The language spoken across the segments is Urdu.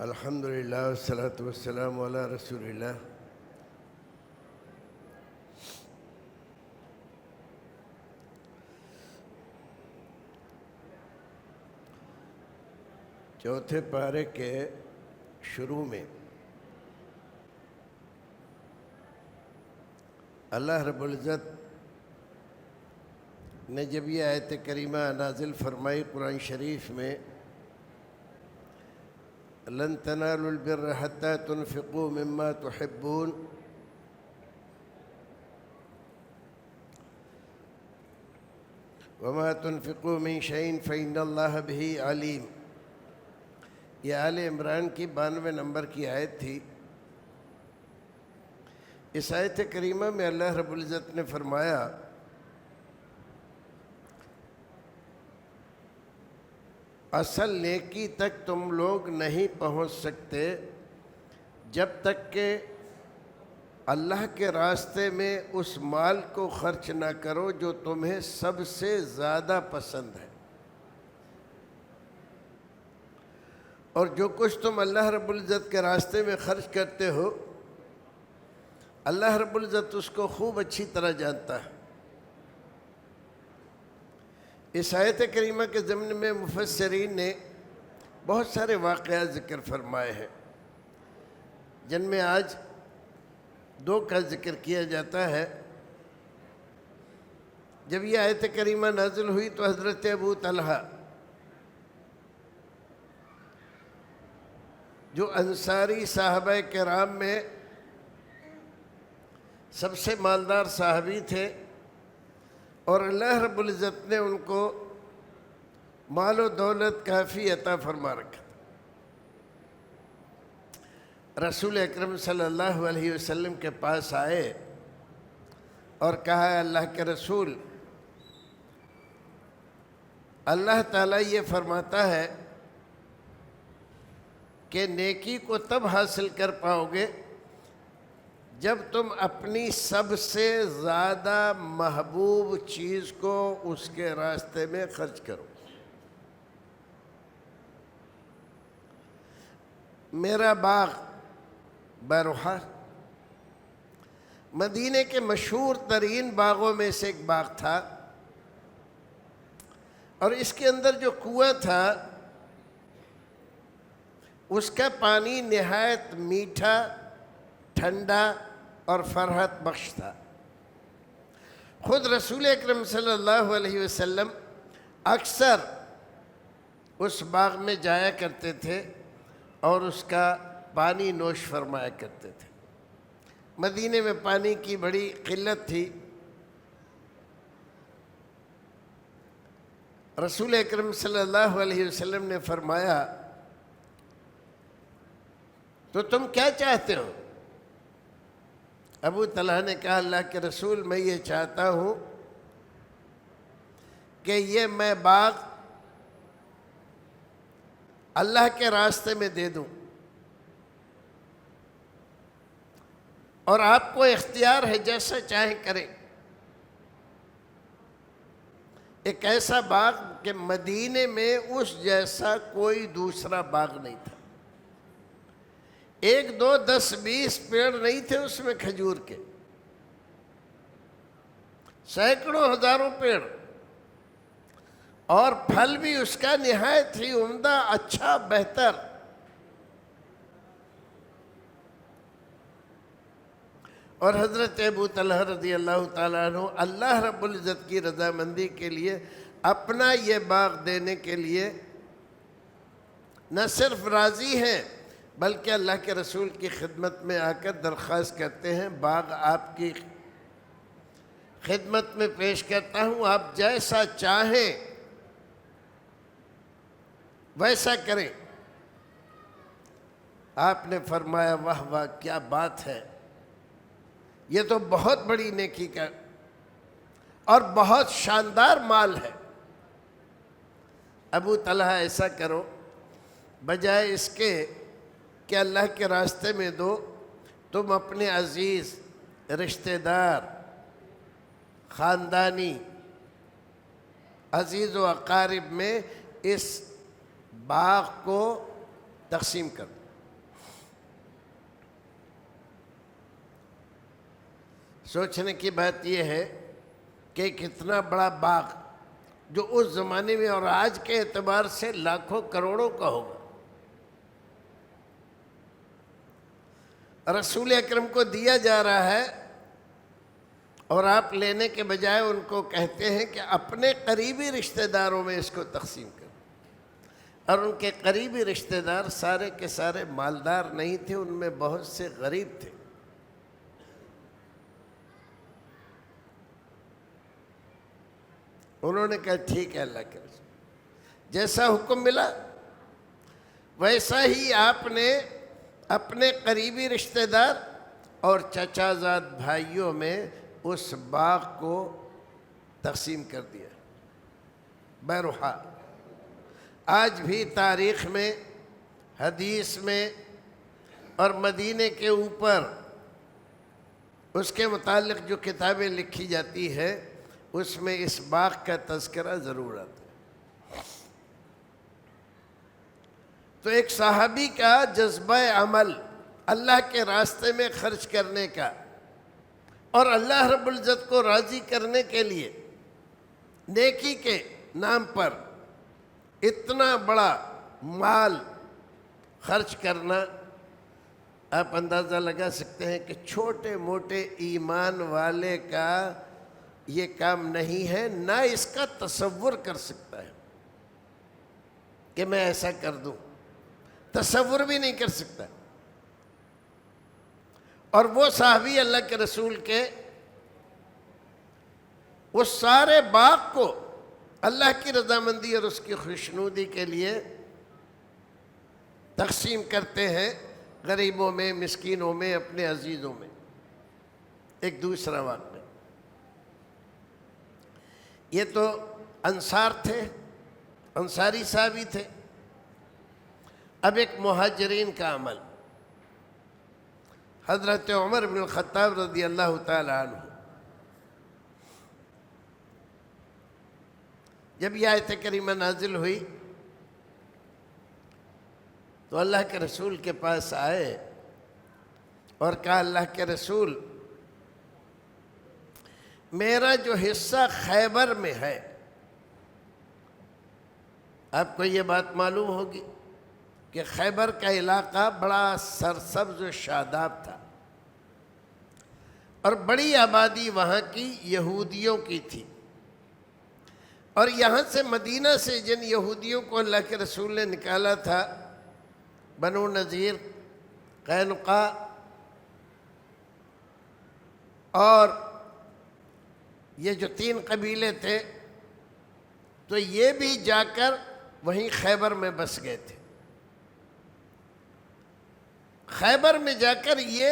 الحمدللہ والصلاۃ والسلام علی رسول اللہ۔ چوتھے پارے کے شروع میں اللہ رب العزت نے جب یہ آیت کریمہ نازل فرمائی قرآن شریف میں، لن تنالوا البر حتى تنفقوا مما تحبون، وما تنفقوا من شيء فإن الله به عليم۔ یہ آل عمران کی 92 نمبر کی آیت تھی۔ اس آیت کریمہ میں اللہ رب العزت نے فرمایا اصل نیکی تک تم لوگ نہیں پہنچ سکتے جب تک کہ اللہ کے راستے میں اس مال کو خرچ نہ کرو جو تمہیں سب سے زیادہ پسند ہے، اور جو کچھ تم اللہ رب العزت کے راستے میں خرچ کرتے ہو اللہ رب العزت اس کو خوب اچھی طرح جانتا ہے۔ اس آیت کریمہ کے ضمن میں مفسرین نے بہت سارے واقعات ذکر فرمائے ہیں، جن میں آج 2 کا ذکر کیا جاتا ہے۔ جب یہ آیت کریمہ نازل ہوئی تو حضرت ابو طلحہ جو انصاری صحابہ کرام میں سب سے مالدار صحابی تھے، اور اللہ رب العزت نے ان کو مال و دولت کافی عطا فرما رکھا تھا، رسول اکرم صلی اللہ علیہ وسلم کے پاس آئے اور کہا، اللہ کے رسول، اللہ تعالیٰ یہ فرماتا ہے کہ نیکی کو تب حاصل کر پاؤ گے جب تم اپنی سب سے زیادہ محبوب چیز کو اس کے راستے میں خرچ کرو۔ میرا باغ بروحہ مدینے کے مشہور ترین باغوں میں سے ایک باغ تھا، اور اس کے اندر جو کنواں تھا اس کا پانی نہایت میٹھا، ٹھنڈا اور فرحت بخش تھا۔ خود رسول اکرم صلی اللہ علیہ وسلم اکثر اس باغ میں جایا کرتے تھے اور اس کا پانی نوش فرمایا کرتے تھے۔ مدینے میں پانی کی بڑی قلت تھی۔ رسول اکرم صلی اللہ علیہ وسلم نے فرمایا، تو تم کیا چاہتے ہو؟ ابو طلحہ نے کہا، اللہ کے رسول، میں یہ چاہتا ہوں کہ یہ میں باغ اللہ کے راستے میں دے دوں، اور آپ کو اختیار ہے، جیسا چاہیں کریں۔ ایک ایسا باغ کہ مدینے میں اس جیسا کوئی دوسرا باغ نہیں تھا، 1 2 10 20 پیڑ نہیں تھے اس میں کھجور کے، سینکڑوں ہزاروں پیڑ، اور پھل بھی اس کا نہایت ہی عمدہ، اچھا، بہتر۔ اور حضرت ابو طلحہ رضی اللہ تعالیٰ عنہ اللہ رب العزت کی رضامندی کے لیے اپنا یہ باغ دینے کے لیے نہ صرف راضی ہیں بلکہ اللہ کے رسول کی خدمت میں آ کر درخواست کرتے ہیں، باغ آپ کی خدمت میں پیش کرتا ہوں، آپ جیسا چاہیں ویسا کریں۔ آپ نے فرمایا، واہ واہ، کیا بات ہے، یہ تو بہت بڑی نیکی کا اور بہت شاندار مال ہے۔ ابو طلحہ، ایسا کرو، بجائے اس کے کہ اللہ کے راستے میں دو، تم اپنے عزیز، رشتہ دار، خاندانی، عزیز و اقارب میں اس باغ کو تقسیم کر دو۔ سوچنے کی بات یہ ہے کہ کتنا بڑا باغ جو اس زمانے میں اور آج کے اعتبار سے لاکھوں کروڑوں کا ہوگا، رسول اکرم کو دیا جا رہا ہے، اور آپ لینے کے بجائے ان کو کہتے ہیں کہ اپنے قریبی رشتہ داروں میں اس کو تقسیم کرو۔ اور ان کے قریبی رشتہ دار سارے کے سارے مالدار نہیں تھے، ان میں بہت سے غریب تھے۔ انہوں نے کہا ٹھیک ہے اللہ کے رسول، جیسا حکم ملا ویسا ہی آپ نے اپنے قریبی رشتہ دار اور چچا زاد بھائیوں میں اس باغ کو تقسیم کر دیا۔ بہرحال آج بھی تاریخ میں، حدیث میں اور مدینے کے اوپر اس کے متعلق جو کتابیں لکھی جاتی ہے اس میں اس باغ کا تذکرہ ضرور آتا ہے۔ تو ایک صحابی کا جذبہ عمل اللہ کے راستے میں خرچ کرنے کا اور اللہ رب العزت کو راضی کرنے کے لیے نیکی کے نام پر اتنا بڑا مال خرچ کرنا، آپ اندازہ لگا سکتے ہیں کہ چھوٹے موٹے ایمان والے کا یہ کام نہیں ہے، نہ اس کا تصور کر سکتا ہے کہ میں ایسا کر دوں، تصور بھی نہیں کر سکتا۔ اور وہ صحابی اللہ کے رسول کے اس سارے باغ کو اللہ کی رضامندی اور اس کی خوشنودی کے لیے تقسیم کرتے ہیں، غریبوں میں، مسکینوں میں، اپنے عزیزوں میں۔ ایک دوسرا واقعہ، یہ تو انصار تھے، انصاری صحابی تھے۔ اب ایک مہاجرین کا عمل، حضرت عمر بن الخطاب رضی اللہ تعالی عنہ، جب یہ آیت کریمہ نازل ہوئی تو اللہ کے رسول کے پاس آئے اور کہا اللہ کے رسول، میرا جو حصہ خیبر میں ہے، آپ کو یہ بات معلوم ہوگی کہ خیبر کا علاقہ بڑا سرسبز و شاداب تھا، اور بڑی آبادی وہاں کی یہودیوں کی تھی، اور یہاں سے مدینہ سے جن یہودیوں کو اللہ کے رسول نے نکالا تھا، بنو نذیر، قینقاع اور یہ جو 3 قبیلے تھے، تو یہ بھی جا کر وہیں خیبر میں بس گئے تھے۔ خیبر میں جا کر یہ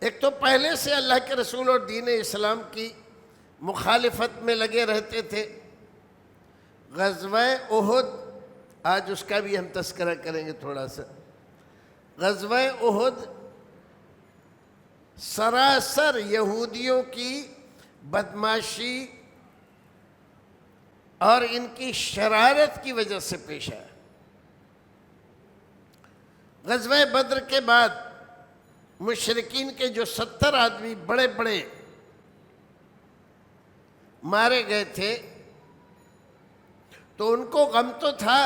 ایک تو پہلے سے اللہ کے رسول اور دین اسلام کی مخالفت میں لگے رہتے تھے۔ غزوہ احد، آج اس کا بھی ہم تذکرہ کریں گے تھوڑا سا۔ غزوہ احد سراسر یہودیوں کی بدماشی اور ان کی شرارت کی وجہ سے پیش آیا۔ غزوہ بدر کے بعد مشرکین کے جو 70 آدمی بڑے بڑے مارے گئے تھے، تو ان کو غم تو تھا،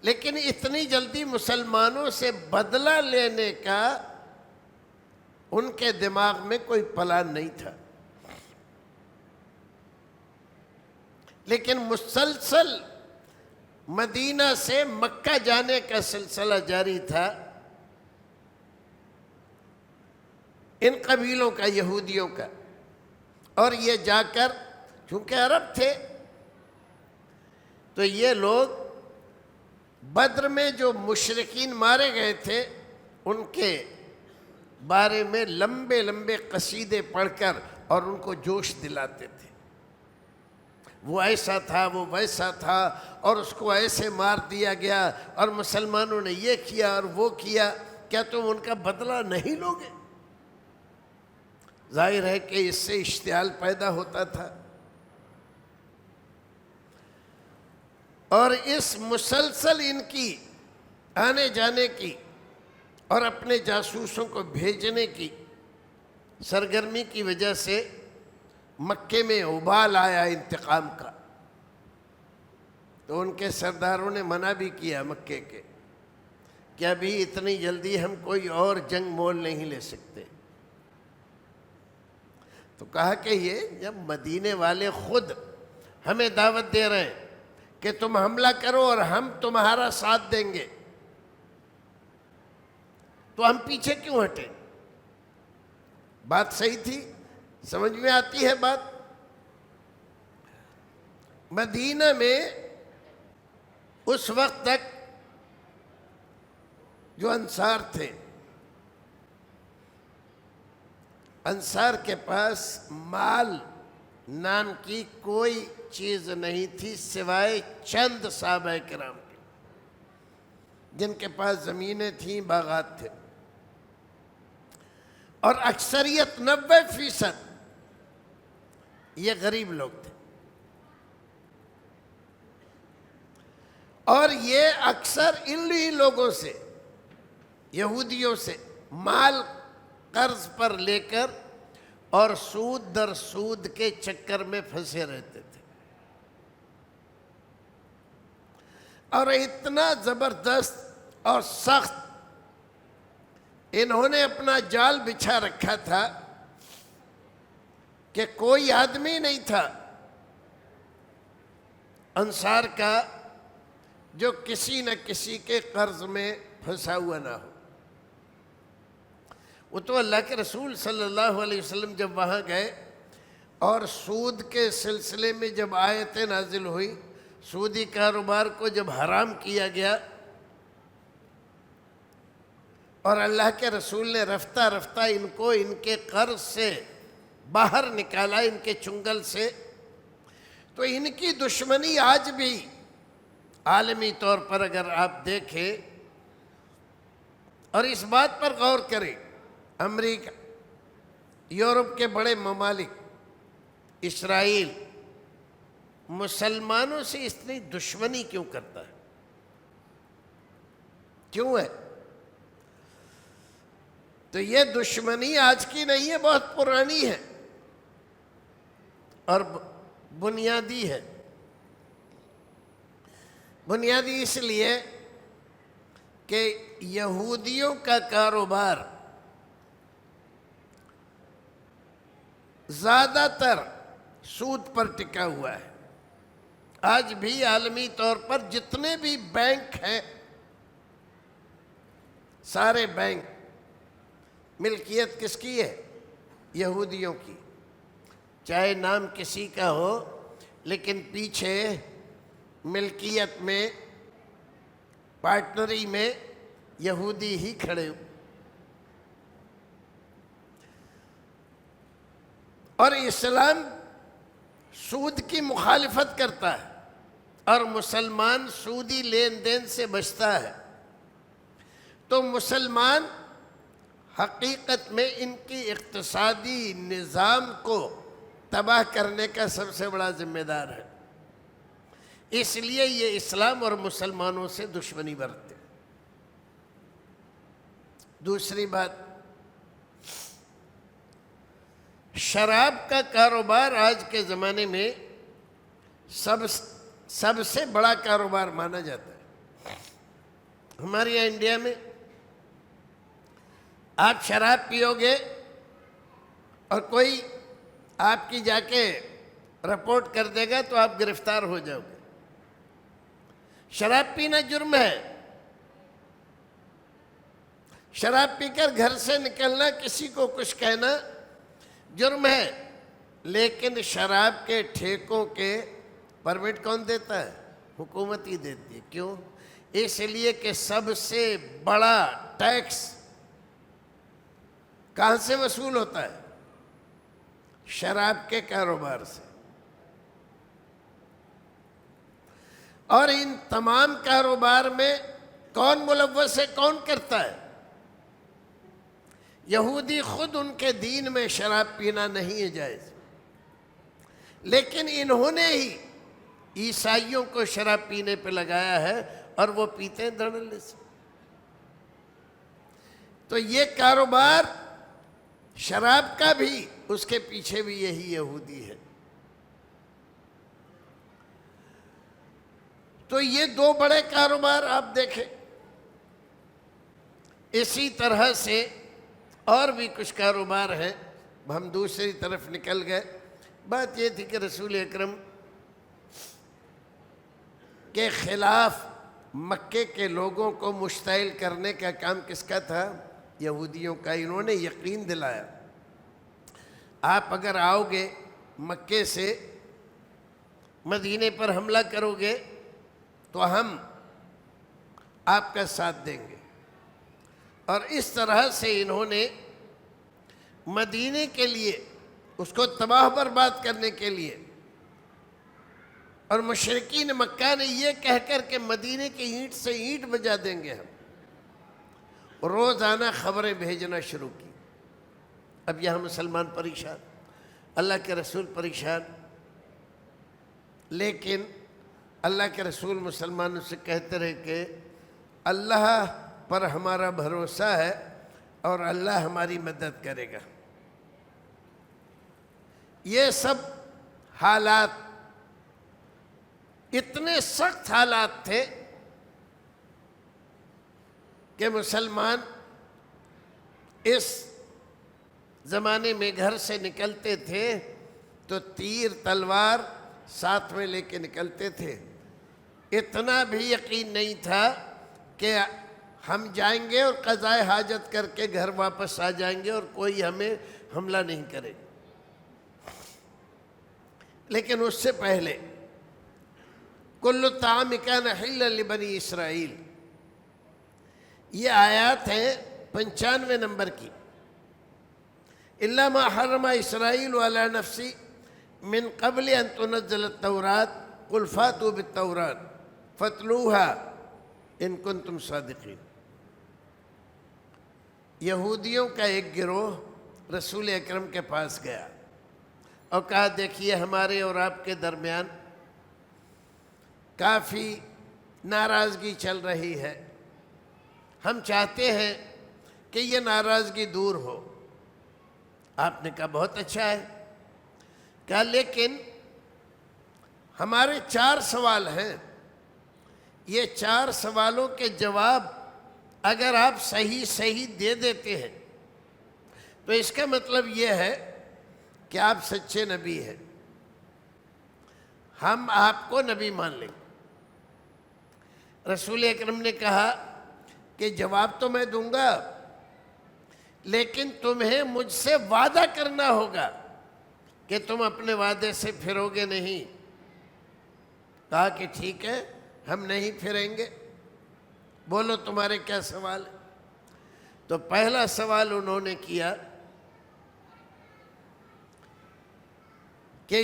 لیکن اتنی جلدی مسلمانوں سے بدلہ لینے کا ان کے دماغ میں کوئی پلان نہیں تھا۔ لیکن مسلسل مدینہ سے مکہ جانے کا سلسلہ جاری تھا ان قبیلوں کا، یہودیوں کا، اور یہ جا کر چونکہ عرب تھے تو یہ لوگ بدر میں جو مشرکین مارے گئے تھے ان کے بارے میں لمبے لمبے قصیدے پڑھ کر اور ان کو جوش دلاتے تھے، وہ ایسا تھا، وہ ویسا تھا، اور اس کو ایسے مار دیا گیا، اور مسلمانوں نے یہ کیا اور وہ کیا، کیا تم ان کا بدلہ نہیں لوگے؟ ظاہر ہے کہ اس سے اشتعال پیدا ہوتا تھا، اور اس مسلسل ان کی آنے جانے کی اور اپنے جاسوسوں کو بھیجنے کی سرگرمی کی وجہ سے مکے میں ابال آیا انتقام کا، تو ان کے سرداروں نے منع بھی کیا مکے کے کہ ابھی اتنی جلدی ہم کوئی اور جنگ مول نہیں لے سکتے۔ تو کہا کہ یہ جب مدینے والے خود ہمیں دعوت دے رہے ہیں کہ تم حملہ کرو اور ہم تمہارا ساتھ دیں گے، تو ہم پیچھے کیوں ہٹیں؟ بات صحیح تھی، سمجھ میں آتی ہے بات۔ مدینہ میں اس وقت تک جو انصار تھے، انصار کے پاس مال نام کی کوئی چیز نہیں تھی سوائے چند صحابہ کرام کے، جن کے پاس زمینیں تھیں، باغات تھے، اور اکثریت 90% یہ غریب لوگ تھے۔ اور یہ اکثر انہی لوگوں سے، یہودیوں سے مال قرض پر لے کر اور سود در سود کے چکر میں پھنسے رہتے تھے، اور اتنا زبردست اور سخت انہوں نے اپنا جال بچھا رکھا تھا کہ کوئی آدمی نہیں تھا انصار کا جو کسی نہ کسی کے قرض میں پھنسا ہوا نہ ہو۔ وہ تو اللہ کے رسول صلی اللہ علیہ وسلم جب وہاں گئے اور سود کے سلسلے میں جب آیتیں نازل ہوئی، سودی کاروبار کو جب حرام کیا گیا، اور اللہ کے رسول نے رفتہ رفتہ ان کو ان کے قرض سے باہر نکالا، ان کے چنگل سے، تو ان کی دشمنی آج بھی عالمی طور پر اگر آپ دیکھیں اور اس بات پر غور کریں، امریکہ، یورپ کے بڑے ممالک، اسرائیل مسلمانوں سے اتنی دشمنی کیوں کرتا ہے؟ کیوں ہے؟ تو یہ دشمنی آج کی نہیں ہے، بہت پرانی ہے اور بنیادی ہے۔ بنیادی اس لیے کہ یہودیوں کا کاروبار زیادہ تر سود پر ٹکا ہوا ہے۔ آج بھی عالمی طور پر جتنے بھی بینک ہیں، سارے بینک ملکیت کس کی ہے؟ یہودیوں کی، چاہے نام کسی کا ہو، لیکن پیچھے ملکیت میں، پارٹنری میں یہودی ہی کھڑے ہو۔ اور اسلام سود کی مخالفت کرتا ہے اور مسلمان سودی لین دین سے بچتا ہے، تو مسلمان حقیقت میں ان کی اقتصادی نظام کو تباہ کرنے کا سب سے بڑا ذمہ دار ہے۔ اس لیے یہ اسلام اور مسلمانوں سے دشمنی برتتے۔ دوسری بات، شراب کا کاروبار آج کے زمانے میں سب سے بڑا کاروبار مانا جاتا ہے۔ ہمارے یہاں انڈیا میں آپ شراب پیو گے اور کوئی آپ کی جا کے رپورٹ کر دے گا تو آپ گرفتار ہو جاؤ گے۔ شراب پینا جرم ہے، شراب پی کر گھر سے نکلنا، کسی کو کچھ کہنا جرم ہے، لیکن شراب کے ٹھیکوں کے پرمٹ کون دیتا ہے؟ حکومت ہی دیتی ہے۔ کیوں؟ اس لیے کہ سب سے بڑا ٹیکس کہاں سے وصول ہوتا ہے؟ شراب کے کاروبار سے۔ اور ان تمام کاروبار میں کون ملوث ہے، کون کرتا ہے؟ یہودی خود ان کے دین میں شراب پینا نہیں ہے جائز، لیکن انہوں نے ہی عیسائیوں کو شراب پینے پہ لگایا ہے اور وہ پیتے ہیں دھڑلے سے۔ تو یہ کاروبار شراب کا بھی اس کے پیچھے بھی یہی یہودی ہے۔ تو یہ دو بڑے کاروبار آپ دیکھیں۔ اسی طرح سے اور بھی کچھ کاروبار ہیں، ہم دوسری طرف نکل گئے۔ بات یہ تھی کہ رسول اکرم کے خلاف مکے کے لوگوں کو مشتعل کرنے کا کام کس کا تھا؟ یہودیوں کا۔ انہوں نے یقین دلایا آپ اگر آؤ گے مکے سے مدینے پر حملہ کرو گے تو ہم آپ کا ساتھ دیں گے، اور اس طرح سے انہوں نے مدینے کے لیے اس کو تباہ برباد کرنے کے لیے، اور مشرکین مکہ نے یہ کہہ کر کہ مدینے کی اینٹ سے اینٹ بجا دیں گے ہم، روزانہ خبریں بھیجنا شروع کی۔ اب یہاں مسلمان پریشان، اللہ کے رسول پریشان، لیکن اللہ کے رسول مسلمانوں سے کہتے رہے کہ اللہ پر ہمارا بھروسہ ہے اور اللہ ہماری مدد کرے گا۔ یہ سب حالات اتنے سخت حالات تھے کہ مسلمان اس زمانے میں گھر سے نکلتے تھے تو تیر تلوار ساتھ میں لے کے نکلتے تھے۔ اتنا بھی یقین نہیں تھا کہ ہم جائیں گے اور قضائے حاجت کر کے گھر واپس آ جائیں گے اور کوئی ہمیں حملہ نہیں کرے گا۔ لیکن اس سے پہلے کل الطعام کان حلا لبنی اسرائیل، یہ آیات ہیں 95 نمبر کی۔ الا ما حرم اسرائیل علی نفسی من قبل ان تنزل التوراۃ قل فاتوا بالتوراۃ فاتلوها ان کنتم صادقین۔ یہودیوں کا ایک گروہ رسول اکرم کے پاس گیا اور کہا دیکھیے ہمارے اور آپ کے درمیان کافی ناراضگی چل رہی ہے، ہم چاہتے ہیں کہ یہ ناراضگی دور ہو۔ آپ نے کہا بہت اچھا ہے، کہا لیکن ہمارے 4 سوال ہیں، یہ 4 سوالوں کے جواب اگر آپ صحیح دے دیتے ہیں تو اس کا مطلب یہ ہے کہ آپ سچے نبی ہیں، ہم آپ کو نبی مان لیں گے۔ رسول اکرم نے کہا کہ جواب تو میں دوں گا لیکن تمہیں مجھ سے وعدہ کرنا ہوگا کہ تم اپنے وعدے سے پھرو گے نہیں۔ کہا کہ ٹھیک ہے ہم نہیں پھریں گے، بولو تمہارے کیا سوال ہے؟ تو پہلا سوال انہوں نے کیا کہ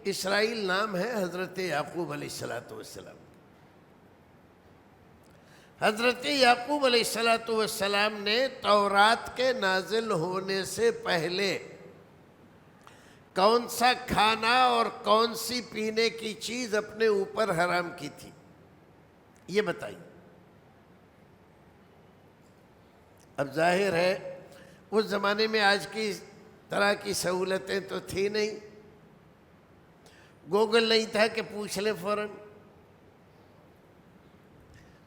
اسرائیل نام ہے حضرت یعقوب علیہ السلام۔ حضرت یعقوب علیہ السلام نے تورات کے نازل ہونے سے پہلے کون سا کھانا اور کون سی پینے کی چیز اپنے اوپر حرام کی تھی، یہ بتائیے۔ اب ظاہر ہے اس زمانے میں آج کی طرح کی سہولتیں تو تھی نہیں، گوگل نہیں تھا کہ پوچھ لیں فوراً۔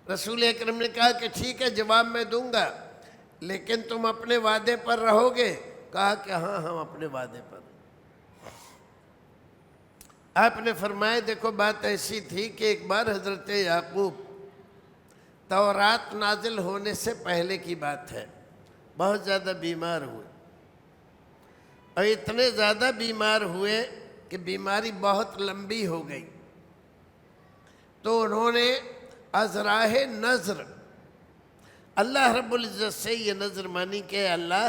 رسول اکرم نے کہا کہ ٹھیک ہے جواب میں دوں گا لیکن تم اپنے وعدے پر رہو گے؟ کہا کہ ہاں ہم اپنے وعدے پر۔ آپ نے فرمایا دیکھو بات ایسی تھی کہ ایک بار حضرت یعقوب، تورات نازل ہونے سے پہلے کی بات ہے، بہت زیادہ بیمار ہوئے، اور اتنے زیادہ بیمار ہوئے کہ بیماری بہت لمبی ہو گئی، تو انہوں نے از راہ نذر اللہ رب العزت سے یہ نذر مانی کہ اللہ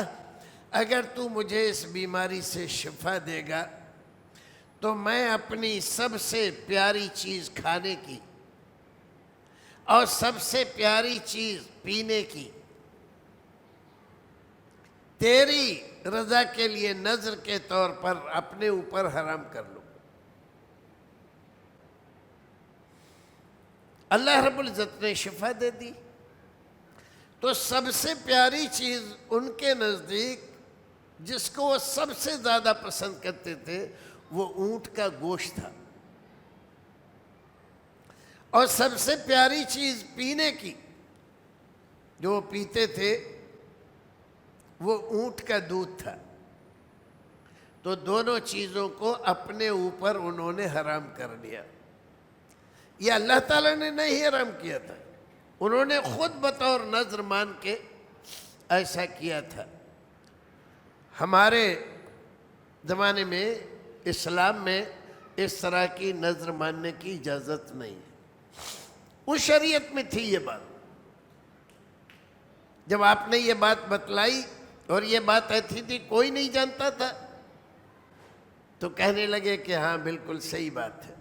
اگر تو مجھے اس بیماری سے شفا دے گا تو میں اپنی سب سے پیاری چیز کھانے کی اور سب سے پیاری چیز پینے کی تیری رضا کے لیے نذر کے طور پر اپنے اوپر حرام کر لوں۔ اللہ رب العزت نے شفا دے دی، تو سب سے پیاری چیز ان کے نزدیک جس کو وہ سب سے زیادہ پسند کرتے تھے وہ اونٹ کا گوشت تھا، اور سب سے پیاری چیز پینے کی جو وہ پیتے تھے وہ اونٹ کا دودھ تھا۔ تو دونوں چیزوں کو اپنے اوپر انہوں نے حرام کر لیا۔ یہ اللہ تعالیٰ نے نہیں حرام کیا تھا، انہوں نے خود بطور نذر مان کے ایسا کیا تھا۔ ہمارے زمانے میں اسلام میں اس طرح کی نذر ماننے کی اجازت نہیں ہے۔ اس شریعت میں تھی یہ بات۔ جب آپ نے یہ بات بتلائی اور یہ بات ایسی تھی کوئی نہیں جانتا تھا، تو کہنے لگے کہ ہاں بالکل صحیح بات ہے۔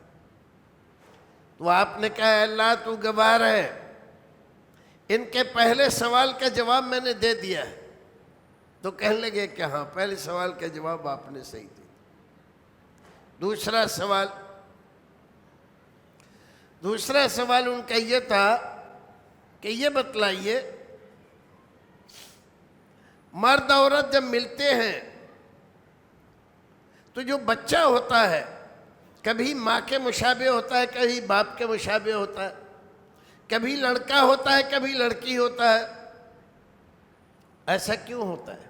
تو آپ نے کہا اللہ تو گواہ ہے، ان کے پہلے سوال کا جواب میں نے دے دیا ہے۔ تو کہنے لگے کہ ہاں پہلے سوال کا جواب آپ نے صحیح دیا۔ دوسرا سوال ان کا یہ تھا کہ یہ بتلائیے مرد عورت جب ملتے ہیں تو جو بچہ ہوتا ہے کبھی ماں کے مشابہ ہوتا ہے، کبھی باپ کے مشابہ ہوتا ہے، کبھی لڑکا ہوتا ہے کبھی لڑکی ہوتا ہے، ایسا کیوں ہوتا ہے؟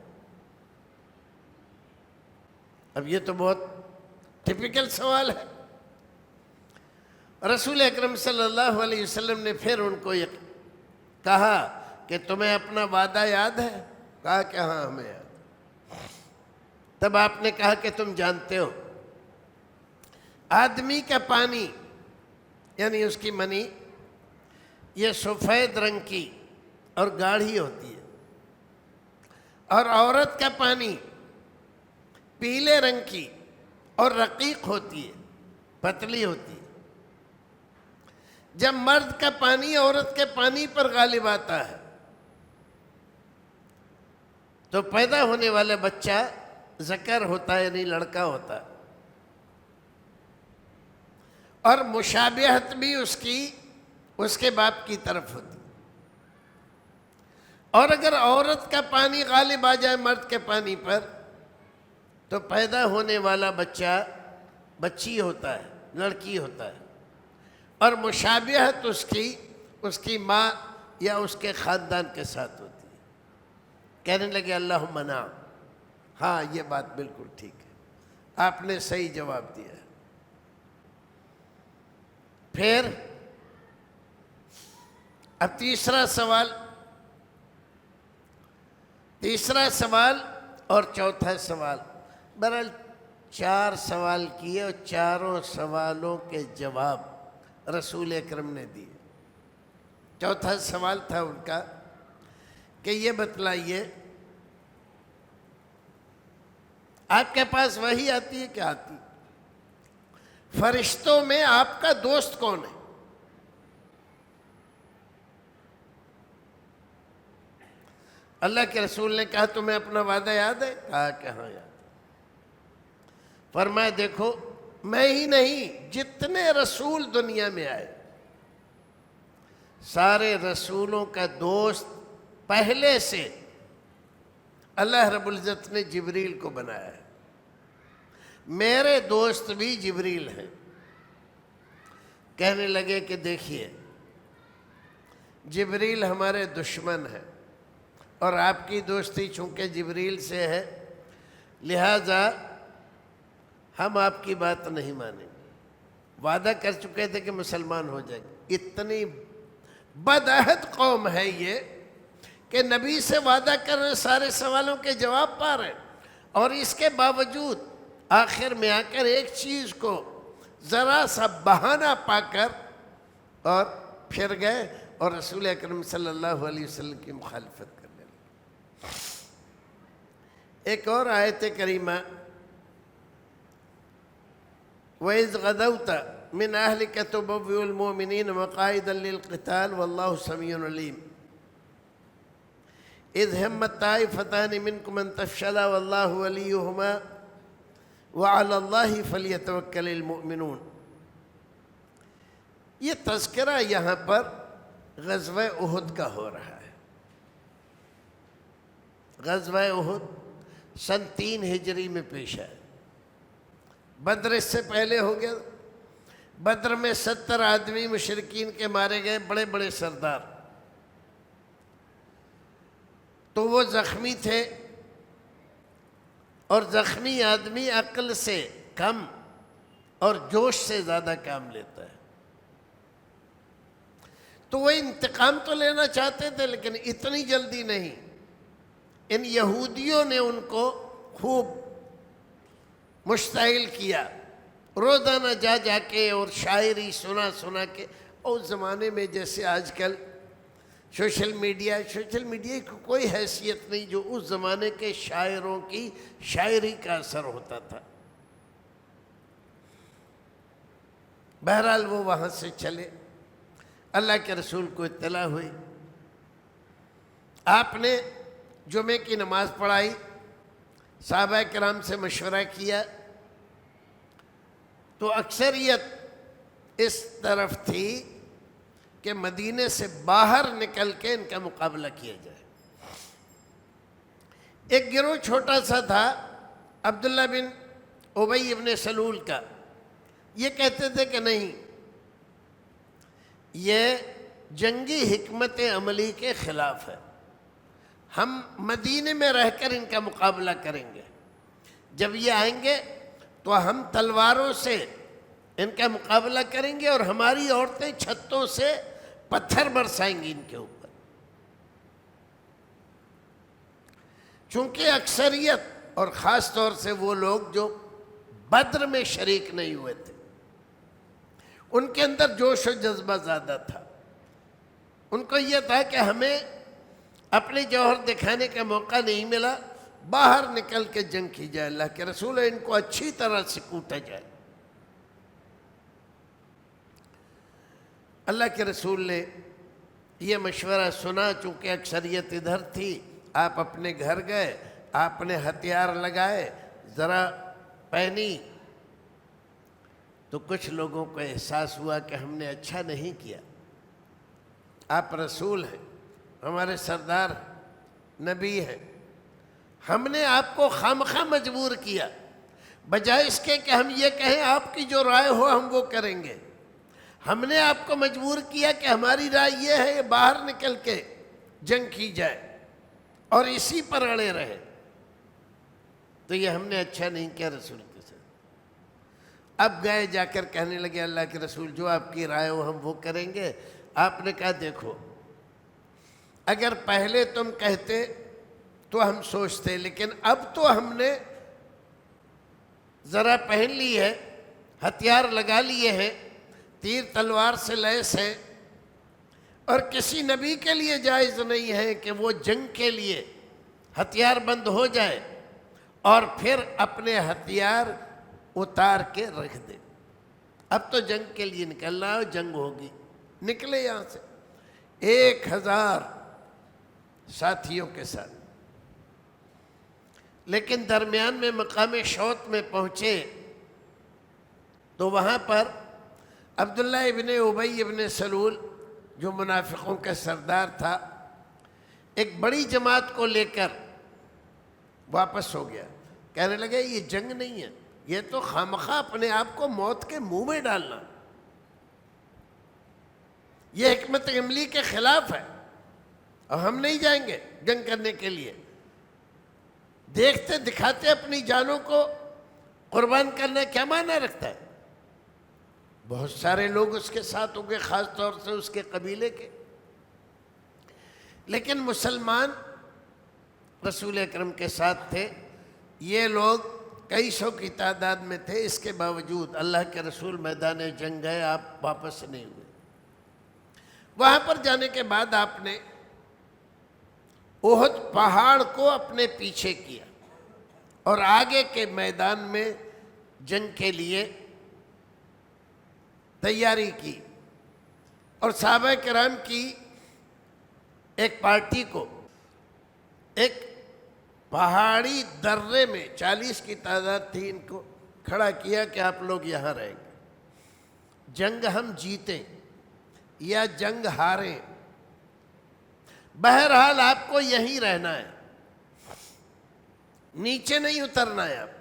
اب یہ تو بہت ٹپیکل سوال ہے۔ رسول اکرم صلی اللہ علیہ وسلم نے پھر ان کو کہا کہ تمہیں اپنا وعدہ یاد ہے؟ کہا کہ ہاں ہمیں یاد۔ تب آپ نے کہا کہ تم جانتے ہو آدمی کا پانی یعنی اس کی منی یہ سفید رنگ کی اور گاڑھی ہوتی ہے، اور عورت کا پانی پیلے رنگ کی اور رقیق ہوتی ہے، پتلی ہوتی ہے۔ جب مرد کا پانی عورت کے پانی پر غالب آتا ہے تو پیدا ہونے والا بچہ ذکر ہوتا ہے یعنی لڑکا ہوتا ہے، اور مشابہت بھی اس کے باپ کی طرف ہوتی۔ اور اگر عورت کا پانی غالب آ جائے مرد کے پانی پر تو پیدا ہونے والا بچہ بچی ہوتا ہے، لڑکی ہوتا ہے، اور مشابہت اس کی ماں یا اس کے خاندان کے ساتھ ہوتی ہے۔ کہنے لگے اللہم نعم، ہاں یہ بات بالکل ٹھیک ہے، آپ نے صحیح جواب دیا ہے۔ پھر اب تیسرا سوال اور چوتھا سوال، بہرحال 4 سوال کیے اور چاروں سوالوں کے جواب رسول اکرم نے دیے۔ چوتھا سوال تھا ان کا کہ یہ بتلائیے آپ کے پاس وحی آتی ہے کیا آتی؟ فرشتوں میں آپ کا دوست کون ہے؟ اللہ کے رسول نے کہا تمہیں اپنا وعدہ یاد ہے؟ کہا کہ ہاں یاد ہے۔ فرمایا دیکھو میں ہی نہیں جتنے رسول دنیا میں آئے سارے رسولوں کا دوست پہلے سے اللہ رب العزت نے جبریل کو بنایا ہے۔ میرے دوست بھی جبریل ہیں۔ کہنے لگے کہ دیکھیے جبریل ہمارے دشمن ہیں اور آپ کی دوستی چونکہ جبریل سے ہے لہذا ہم آپ کی بات نہیں مانیں گے۔ وعدہ کر چکے تھے کہ مسلمان ہو جائیں گے۔ اتنی بدعہد قوم ہے یہ کہ نبی سے وعدہ کر رہے سارے سوالوں کے جواب پا رہے، اور اس کے باوجود آخر میں آ کر ایک چیز کو ذرا سا بہانہ پا کر اور پھر گئے اور رسول اکرم صلی اللہ علیہ وسلم کی مخالفت کرنے لگے۔ ایک اور آیت کریمہ وَإِذْ غَدَوْتَ مِنْ أَهْلِكَ تُبَوِّئُ الْمُؤْمِنِينَ مَقَاعِدَ لِلْقِتَالِ وَاللَّهُ سَمِيعٌ عَلِيمٌ إِذْ هَمَّتْ طَائِفَتَانِ مِنْكُمْ أَنْ تَفْشَلَا وَاللَّهُ وَلِيُّهُمَا وَعَلَى اللَّهِ فَلْيَتَوَكَّلِ الْمُؤْمِنُونَ۔ یہ تذکرہ یہاں پر غزوہ احد کا ہو رہا ہے۔ غزوہ احد سن 3 ہجری میں پیش آیا۔ بدر اس سے پہلے ہو گیا۔ بدر میں 70 آدمی مشرکین کے مارے گئے، بڑے بڑے سردار۔ تو وہ زخمی تھے، اور زخمی آدمی عقل سے کم اور جوش سے زیادہ کام لیتا ہے۔ تو وہ انتقام تو لینا چاہتے تھے، لیکن اتنی جلدی نہیں۔ ان یہودیوں نے ان کو خوب مشتعل کیا، روزانہ جا جا کے اور شاعری سنا کے۔ اور اس زمانے میں جیسے آج کل سوشل میڈیا کی کوئی حیثیت نہیں جو اس زمانے کے شاعروں کی شاعری کا اثر ہوتا تھا۔ بہرحال وہ وہاں سے چلے، اللہ کے رسول کو اطلاع ہوئی، آپ نے جمعے کی نماز پڑھائی، صحابہ کرام سے مشورہ کیا، تو اکثریت اس طرف تھی کہ مدینے سے باہر نکل کے ان کا مقابلہ کیا جائے۔ ایک گروہ چھوٹا سا تھا عبداللہ بن ابی بن سلول کا، یہ کہتے تھے کہ نہیں، یہ جنگی حکمت عملی کے خلاف ہے، ہم مدینے میں رہ کر ان کا مقابلہ کریں گے، جب یہ آئیں گے تو ہم تلواروں سے ان کا مقابلہ کریں گے، اور ہماری عورتیں چھتوں سے پتھر برسائیں گی ان کے اوپر۔ چونکہ اکثریت اور خاص طور سے وہ لوگ جو بدر میں شریک نہیں ہوئے تھے، ان کے اندر جوش و جذبہ زیادہ تھا۔ ان کو یہ تھا کہ ہمیں اپنے جوہر دکھانے کا موقع نہیں ملا، باہر نکل کے جنگ کی جائے، اللہ کے رسول ان کو اچھی طرح سے کوٹا جائے۔ اللہ کے رسول نے یہ مشورہ سنا، چونکہ اکثریت ادھر تھی، آپ اپنے گھر گئے، آپ نے ہتھیار لگائے، ذرا پہنی، تو کچھ لوگوں کو احساس ہوا کہ ہم نے اچھا نہیں کیا، آپ رسول ہیں، ہمارے سردار نبی ہیں، ہم نے آپ کو خامخواہ مجبور کیا، بجائے اس کے کہ ہم یہ کہیں آپ کی جو رائے ہو ہم وہ کریں گے، ہم نے آپ کو مجبور کیا کہ ہماری رائے یہ ہے کہ باہر نکل کے جنگ کی جائے اور اسی پر اڑے رہے، تو یہ ہم نے اچھا نہیں کیا رسول کے ساتھ۔ اب گئے جا کر کہنے لگے اللہ کے رسول جو آپ کی رائے ہو ہم وہ کریں گے۔ آپ نے کہا دیکھو، اگر پہلے تم کہتے تو ہم سوچتے، لیکن اب تو ہم نے ذرا پہن لی ہے، ہتھیار لگا لیے ہیں، تیر تلوار سے لیس ہے، اور کسی نبی کے لیے جائز نہیں ہے کہ وہ جنگ کے لیے ہتھیار بند ہو جائے اور پھر اپنے ہتھیار اتار کے رکھ دے۔ اب تو جنگ کے لیے نکلنا ہے، جنگ ہوگی، نکلے یہاں سے 1000 ساتھیوں کے ساتھ۔ لیکن درمیان میں مقام شوط میں پہنچے تو وہاں پر عبداللہ ابن ابی ابن سلول جو منافقوں کا سردار تھا، ایک بڑی جماعت کو لے کر واپس ہو گیا، کہنے لگے یہ جنگ نہیں ہے، یہ تو خامخواہ اپنے آپ کو موت کے منہ میں ڈالنا، یہ حکمت عملی کے خلاف ہے، اور ہم نہیں جائیں گے جنگ کرنے کے لیے۔ دیکھتے دکھاتے اپنی جانوں کو قربان کرنا کیا معنی رکھتا ہے؟ بہت سارے لوگ اس کے ساتھ ہوں گے، خاص طور سے اس کے قبیلے کے، لیکن مسلمان رسول اکرم کے ساتھ تھے۔ یہ لوگ کئی سو کی تعداد میں تھے، اس کے باوجود اللہ کے رسول میدان جنگ گئے، آپ واپس نہیں ہوئے۔ وہاں پر جانے کے بعد آپ نے احد پہاڑ کو اپنے پیچھے کیا اور آگے کے میدان میں جنگ کے لیے تیاری کی، اور صحابہ کرام کی ایک پارٹی کو ایک پہاڑی درے میں 40 کی تعداد تھی، ان کو کھڑا کیا کہ آپ لوگ یہاں رہیں گے، جنگ ہم جیتیں یا جنگ ہاریں، بہرحال آپ کو یہیں رہنا ہے۔ نیچے نہیں اترنا ہے آپ۔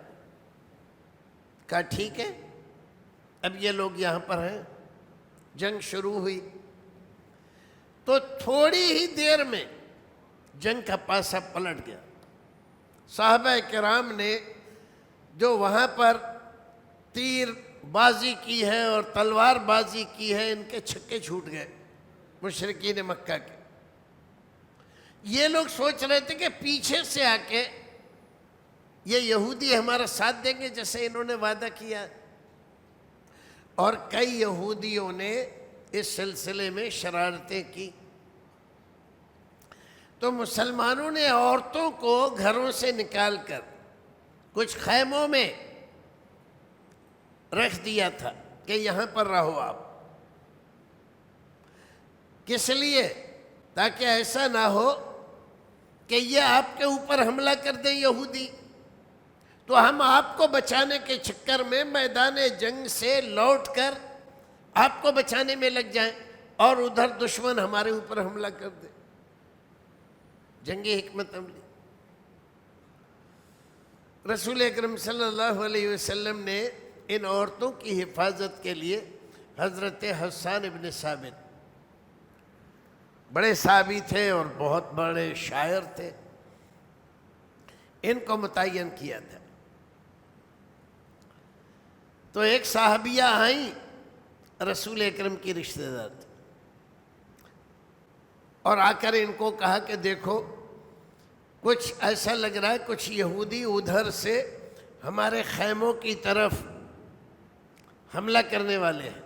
کہا ٹھیک ہے، اب یہ لوگ یہاں پر ہیں۔ جنگ شروع ہوئی تو تھوڑی ہی دیر میں جنگ کا پاسا پلٹ گیا۔ صحابہ کرام نے جو وہاں پر تیر بازی کی ہے اور تلوار بازی کی ہے، ان کے چھکے چھوٹ گئے مشرکین مکہ کے۔ یہ لوگ سوچ رہے تھے کہ پیچھے سے آ کے یہ یہودی ہمارا ساتھ دیں گے جیسے انہوں نے وعدہ کیا، اور کئی یہودیوں نے اس سلسلے میں شرارتیں کی۔ تو مسلمانوں نے عورتوں کو گھروں سے نکال کر کچھ خیموں میں رکھ دیا تھا کہ یہاں پر رہو آپ۔ کس لیے؟ تاکہ ایسا نہ ہو کہ یہ آپ کے اوپر حملہ کر دیں یہودی، تو ہم آپ کو بچانے کے چکر میں میدان جنگ سے لوٹ کر آپ کو بچانے میں لگ جائیں اور ادھر دشمن ہمارے اوپر حملہ کر دے۔ جنگی حکمت عملی۔ رسول اکرم صلی اللہ علیہ وسلم نے ان عورتوں کی حفاظت کے لیے حضرت حسان ابن ثابت، بڑے صحابی تھے اور بہت بڑے شاعر تھے، ان کو متعین کیا تھا۔ تو ایک صحابیہ آئیں، رسول اکرم کی رشتہ دار تھی، اور آ کر ان کو کہا کہ دیکھو کچھ ایسا لگ رہا ہے کچھ یہودی ادھر سے ہمارے خیموں کی طرف حملہ کرنے والے ہیں۔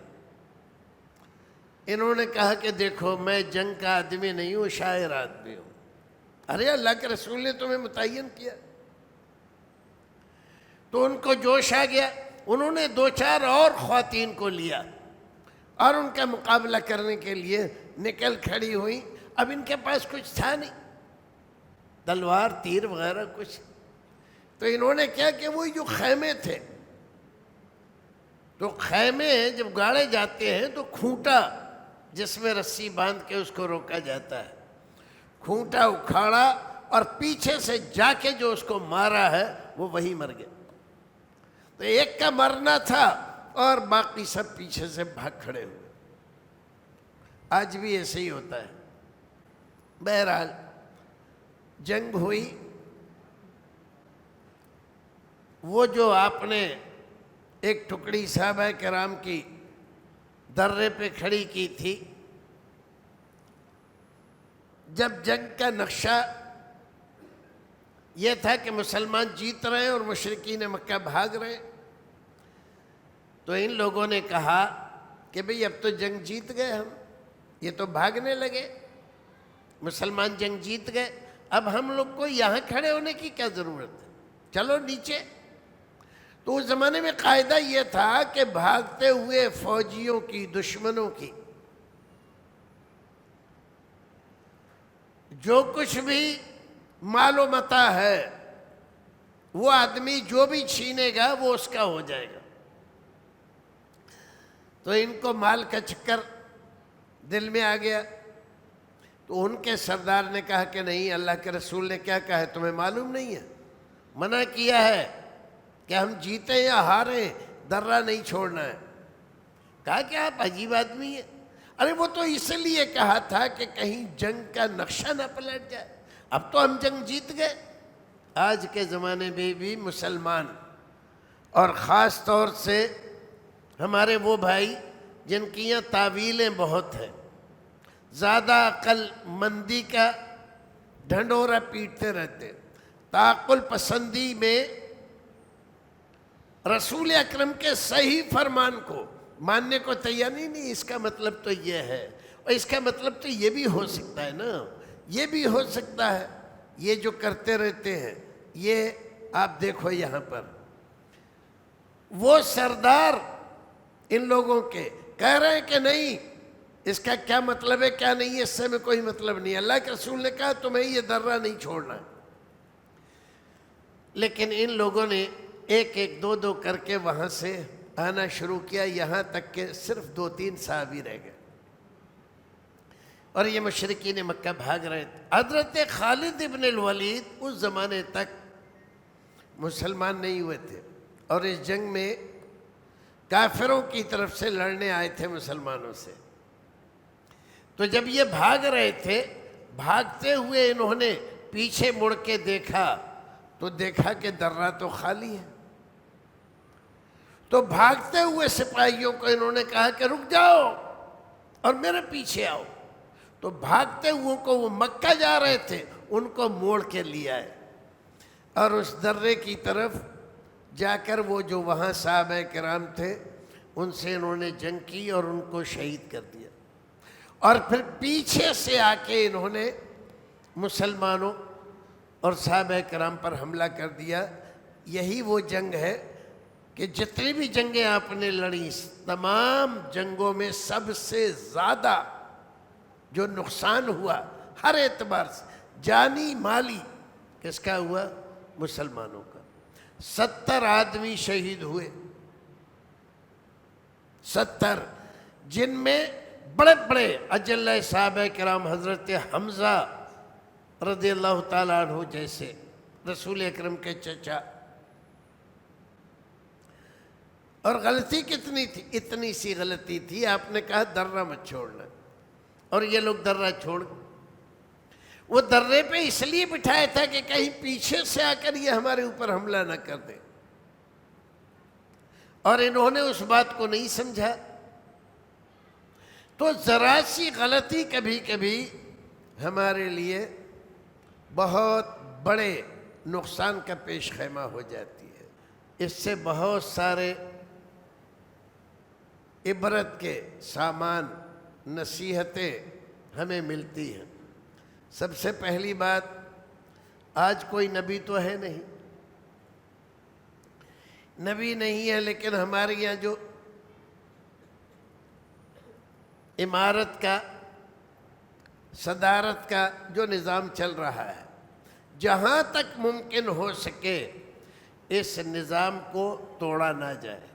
انہوں نے کہا کہ دیکھو میں جنگ کا آدمی نہیں ہوں، شاعر آدمی ہوں۔ ارے اللہ کے رسول نے تمہیں متعین کیا۔ تو ان کو جوش آ گیا، انہوں نے دو چار اور خواتین کو لیا اور ان کا مقابلہ کرنے کے لیے نکل کھڑی ہوئی۔ اب ان کے پاس کچھ تھا نہیں، تلوار تیر وغیرہ کچھ، تو انہوں نے کیا کہ وہ جو خیمے تھے، تو خیمے جب گاڑے جاتے ہیں تو کھونٹا جس میں رسی باندھ کے اس کو روکا جاتا ہے، کھونٹا اکھاڑا اور پیچھے سے جا کے جو اس کو مارا ہے وہ وہی مر گیا۔ تو ایک کا مرنا تھا اور باقی سب پیچھے سے بھاگ کھڑے ہوئے۔ آج بھی ایسے ہی ہوتا ہے۔ بہرحال جنگ ہوئی، وہ جو آپ نے ایک ٹکڑی صحابہ کرام کی درے پہ کھڑی کی تھی، جب جنگ کا نقشہ یہ تھا کہ مسلمان جیت رہے ہیں اور مشرکین مکہ بھاگ رہے ہیں، تو ان لوگوں نے کہا کہ بھئی اب تو جنگ جیت گئے ہم، یہ تو بھاگنے لگے، مسلمان جنگ جیت گئے، اب ہم لوگ کو یہاں کھڑے ہونے کی کیا ضرورت ہے، چلو نیچے۔ تو اس زمانے میں قاعدہ یہ تھا کہ بھاگتے ہوئے فوجیوں کی، دشمنوں کی جو کچھ بھی مال و متاع ہے، وہ آدمی جو بھی چھینے گا وہ اس کا ہو جائے گا۔ تو ان کو مال کا چکر دل میں آ گیا، تو ان کے سردار نے کہا کہ نہیں، اللہ کے رسول نے کیا کہا ہے تمہیں معلوم نہیں ہے؟ منع کیا ہے کہ ہم جیتے یا ہاریں درہ نہیں چھوڑنا ہے۔ کہا کہ آپ عجیب آدمی ہیں۔ ارے وہ تو اس لیے کہا تھا کہ کہیں جنگ کا نقشہ نہ پلٹ جائے، اب تو ہم جنگ جیت گئے۔ آج کے زمانے میں بھی مسلمان، اور خاص طور سے ہمارے وہ بھائی جن کی یہاں تعویلیں بہت ہیں، زیادہ عقل مندی کا ڈھنڈورا پیٹتے رہتے، تعقل پسندی میں رسول اکرم کے صحیح فرمان کو ماننے کو تیار نہیں۔ اس کا مطلب تو یہ ہے، اور اس کا مطلب تو یہ بھی ہو سکتا ہے نا، یہ بھی ہو سکتا ہے، یہ جو کرتے رہتے ہیں۔ یہ آپ دیکھو یہاں پر وہ سردار ان لوگوں کے کہہ رہے ہیں کہ نہیں، اس کا کیا مطلب ہے کیا نہیں ہے، اس سے میں کوئی مطلب نہیں، اللہ کے رسول نے کہا تمہیں یہ درہ نہیں چھوڑنا ہے۔ لیکن ان لوگوں نے ایک ایک دو دو کر کے وہاں سے آنا شروع کیا، یہاں تک کہ صرف 2-3 صحابی رہ گئے اور یہ مشرکین مکہ بھاگ رہے تھے۔ حضرت خالد ابن الولید اس زمانے تک مسلمان نہیں ہوئے تھے اور اس جنگ میں کافروں کی طرف سے لڑنے آئے تھے مسلمانوں سے۔ تو جب یہ بھاگ رہے تھے، بھاگتے ہوئے انہوں نے پیچھے مڑ کے دیکھا تو دیکھا کہ درہ تو خالی ہے۔ تو بھاگتے ہوئے سپاہیوں کو انہوں نے کہا کہ رک جاؤ اور میرے پیچھے آؤ۔ تو بھاگتے ہوئے کو، وہ مکہ جا رہے تھے، ان کو موڑ کے لے آئے اور اس درے کی طرف جا کر وہ جو وہاں صحابہ کرام تھے ان سے انہوں نے جنگ کی اور ان کو شہید کر دیا۔ اور پھر پیچھے سے آ کے انہوں نے مسلمانوں اور صحابہ کرام پر حملہ کر دیا۔ یہی وہ جنگ ہے کہ جتنی بھی جنگیں آپ نے لڑیں، تمام جنگوں میں سب سے زیادہ جو نقصان ہوا ہر اعتبار سے، جانی مالی، کس کا ہوا؟ مسلمانوں کا۔ 70 آدمی شہید ہوئے، 70، جن میں بڑے بڑے اجلہ صحابہ کرام حضرت حمزہ رضی اللہ تعالیٰ عنہ جیسے، رسول اکرم کے چچا۔ اور غلطی کتنی تھی؟ اتنی سی غلطی تھی، آپ نے کہا درہ مت چھوڑنا، اور یہ لوگ درہ چھوڑ گئے۔ وہ درے پہ اس لیے بٹھایا تھا کہ کہیں پیچھے سے آ کر یہ ہمارے اوپر حملہ نہ کر دے، اور انہوں نے اس بات کو نہیں سمجھا۔ تو ذرا سی غلطی کبھی کبھی ہمارے لیے بہت بڑے نقصان کا پیش خیمہ ہو جاتی ہے۔ اس سے بہت سارے عبرت کے سامان، نصیحتیں ہمیں ملتی ہیں۔ سب سے پہلی بات، آج کوئی نبی تو ہے نہیں، نبی نہیں ہے، لیکن ہمارے یہاں جو امارت کا، صدارت کا جو نظام چل رہا ہے، جہاں تک ممکن ہو سکے اس نظام کو توڑا نہ جائے،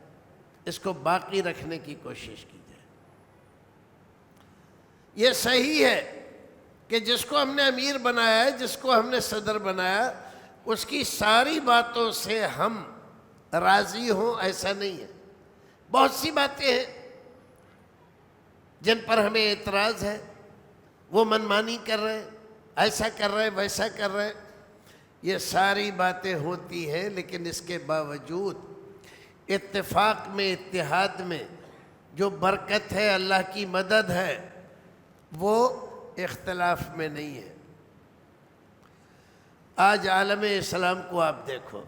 اس کو باقی رکھنے کی کوشش کی جائے۔ یہ صحیح ہے کہ جس کو ہم نے امیر بنایا ہے، جس کو ہم نے صدر بنایا، اس کی ساری باتوں سے ہم راضی ہوں، ایسا نہیں ہے۔ بہت سی باتیں ہیں جن پر ہمیں اعتراض ہے، وہ منمانی کر رہے ہیں، ایسا کر رہے ہیں، ویسا کر رہے ہیں، یہ ساری باتیں ہوتی ہیں، لیکن اس کے باوجود اتفاق میں، اتحاد میں جو برکت ہے، اللہ کی مدد ہے، وہ اختلاف میں نہیں ہے۔ آج عالم اسلام کو آپ دیکھو،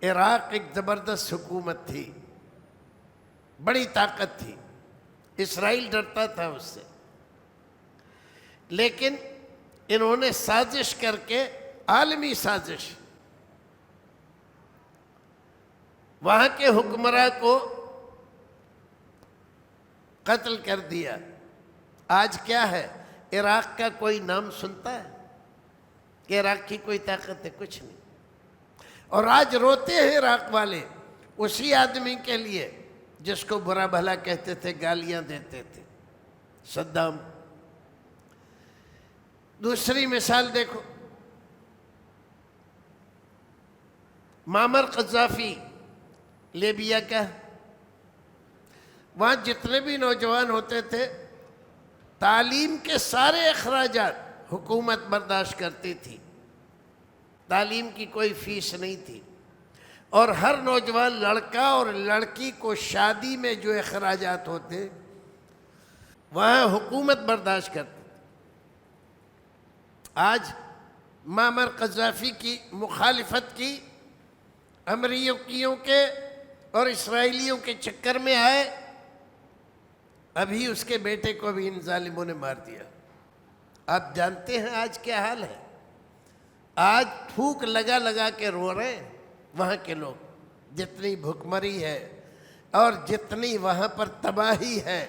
عراق ایک زبردست حکومت تھی، بڑی طاقت تھی، اسرائیل ڈرتا تھا اس سے، لیکن انہوں نے سازش کر کے، عالمی سازش، وہاں کے حکمراں کو قتل کر دیا۔ آج کیا ہے؟ عراق کا کوئی نام سنتا ہے کہ عراق کی کوئی طاقت ہے؟ کچھ نہیں۔ اور آج روتے ہیں عراق والے اسی آدمی کے لیے جس کو برا بھلا کہتے تھے، گالیاں دیتے تھے، صدام۔ دوسری مثال دیکھو، معمر قذافی، لیبیا کا، وہاں جتنے بھی نوجوان ہوتے تھے، تعلیم کے سارے اخراجات حکومت برداشت کرتی تھی، تعلیم کی کوئی فیس نہیں تھی، اور ہر نوجوان لڑکا اور لڑکی کو شادی میں جو اخراجات ہوتے وہاں حکومت برداشت کرتی۔ آج معمر قذافی کی مخالفت کی، امریکیوں کے اور اسرائیلیوں کے چکر میں آئے، ابھی اس کے بیٹے کو بھی ان ظالموں نے مار دیا۔ آپ جانتے ہیں آج کیا حال ہے؟ آج تھوک لگا لگا کے رو رہے ہیں وہاں کے لوگ، جتنی بھکمری ہے اور جتنی وہاں پر تباہی ہے،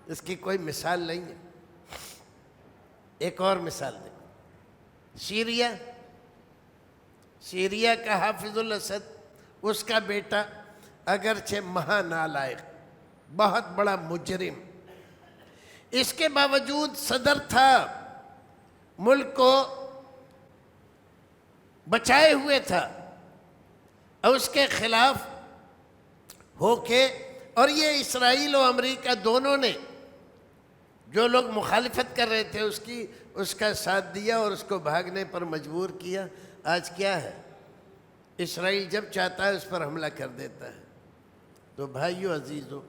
اس کی کوئی مثال نہیں ہے۔ ایک اور مثال دیں، سیریا کا حافظ الاسد، اس کا بیٹا اگرچہ مہا نالائق، بہت بڑا مجرم، اس کے باوجود صدر تھا، ملک کو بچائے ہوئے تھا، اور اس کے خلاف ہو کے، اور یہ اسرائیل و امریکہ دونوں نے، جو لوگ مخالفت کر رہے تھے اس کا ساتھ دیا اور اس کو بھاگنے پر مجبور کیا۔ آج کیا ہے؟ اسرائیل جب چاہتا ہے اس پر حملہ کر دیتا ہے۔ تو بھائیو عزیزو،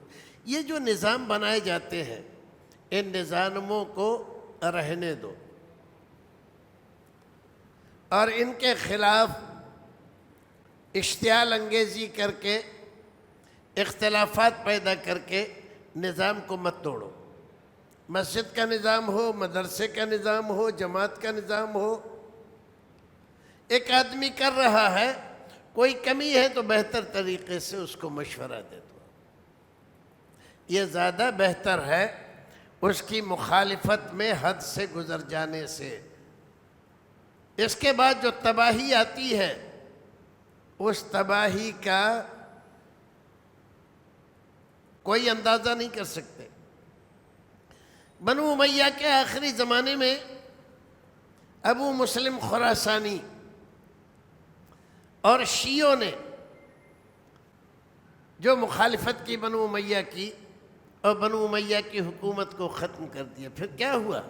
یہ جو نظام بنائے جاتے ہیں، ان نظاموں کو رہنے دو اور ان کے خلاف اشتعال انگیزی کر کے، اختلافات پیدا کر کے نظام کو مت توڑو۔ مسجد کا نظام ہو، مدرسے کا نظام ہو، جماعت کا نظام ہو، ایک آدمی کر رہا ہے، کوئی کمی ہے تو بہتر طریقے سے اس کو مشورہ دے دو۔ یہ زیادہ بہتر ہے اس کی مخالفت میں حد سے گزر جانے سے۔ اس کے بعد جو تباہی آتی ہے، اس تباہی کا کوئی اندازہ نہیں کر سکتے۔ بنو امیہ کے آخری زمانے میں ابو مسلم خراسانی اور شیعوں نے جو مخالفت کی بنو امیہ کی، اور بنو امیہ کی حکومت کو ختم کر دیا۔ پھر کیا ہوا؟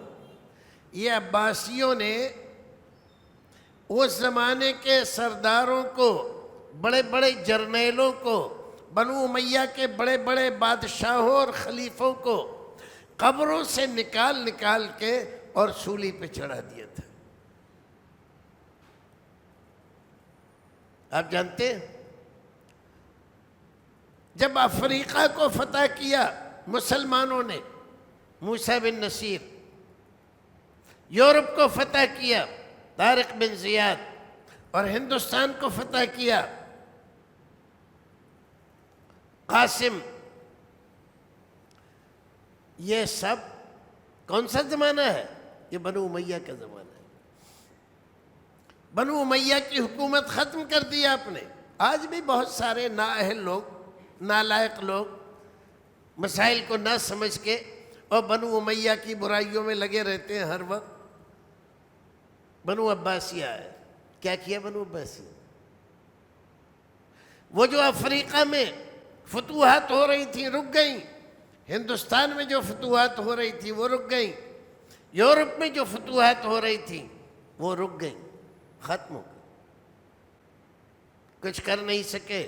یہ عباسیوں نے اس زمانے کے سرداروں کو، بڑے بڑے جرنیلوں کو، بنو امیہ کے بڑے بڑے بادشاہوں اور خلیفوں کو قبروں سے نکال کے اور سولی پہ چڑھا دیا تھا۔ آپ جانتے ہیں جب افریقہ کو فتح کیا مسلمانوں نے، موسیٰ بن نصیر، یورپ کو فتح کیا طارق بن زیاد، اور ہندوستان کو فتح کیا قاسم، یہ سب کون سا زمانہ ہے؟ یہ بنو امیہ کا زمانہ ہے۔ بنو امیہ کی حکومت ختم کر دی آپ نے۔ آج بھی بہت سارے نااہل لوگ، نالائق لوگ مسائل کو نہ سمجھ کے اور بنو امیہ کی برائیوں میں لگے رہتے ہیں ہر وقت۔ بنو عباسیہ ہے، کیا کیا بنو عباسیہ؟ وہ جو افریقہ میں فتوحات ہو رہی تھیں رک گئیں، ہندوستان میں جو فتوحات ہو رہی تھی وہ رک گئیں، یورپ میں جو فتوحات ہو رہی تھیں وہ رک گئیں، ختم ہو گئی، کچھ کر نہیں سکے۔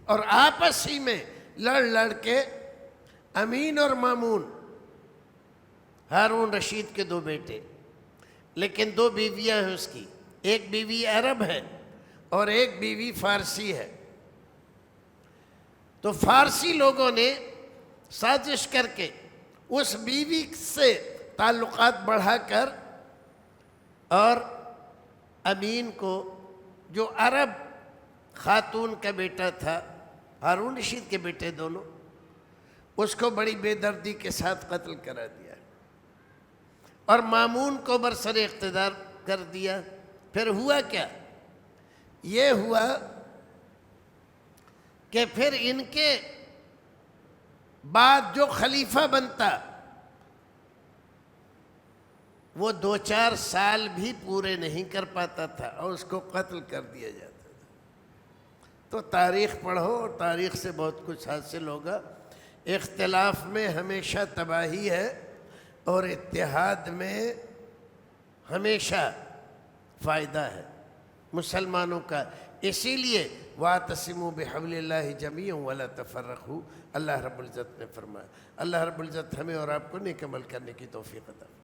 اور آپس ہی میں لڑ کے امین اور مامون، ہارون رشید کے 2 بیٹے، لیکن 2 بیویاں ہیں اس کی، ایک بیوی عرب ہے اور ایک بیوی فارسی ہے۔ تو فارسی لوگوں نے سازش کر کے اس بیوی سے تعلقات بڑھا کر، اور امین کو، جو عرب خاتون کا بیٹا تھا، ہارون رشید کے بیٹے دونوں، اس کو بڑی بے دردی کے ساتھ قتل کرا دیا، اور مامون کو برسر اقتدار کر دیا۔ پھر ہوا کیا؟ یہ ہوا کہ پھر ان کے بعد جو خلیفہ بنتا وہ 2-4 سال بھی پورے نہیں کر پاتا تھا اور اس کو قتل کر دیا جاتا تھا۔ تو تاریخ پڑھو اور تاریخ سے بہت کچھ حاصل ہوگا۔ اختلاف میں ہمیشہ تباہی ہے اور اتحاد میں ہمیشہ فائدہ ہے مسلمانوں کا۔ اسی لیے وَاعْتَصِمُوا بِحَبْلِ اللَّهِ جَمِيعًا وَلَا تَفَرَّقُوا، اللہ رب العزت نے فرمایا۔ اللہ رب العزت ہمیں اور آپ کو نیک عمل کرنے کی توفیق عطا فرمائے۔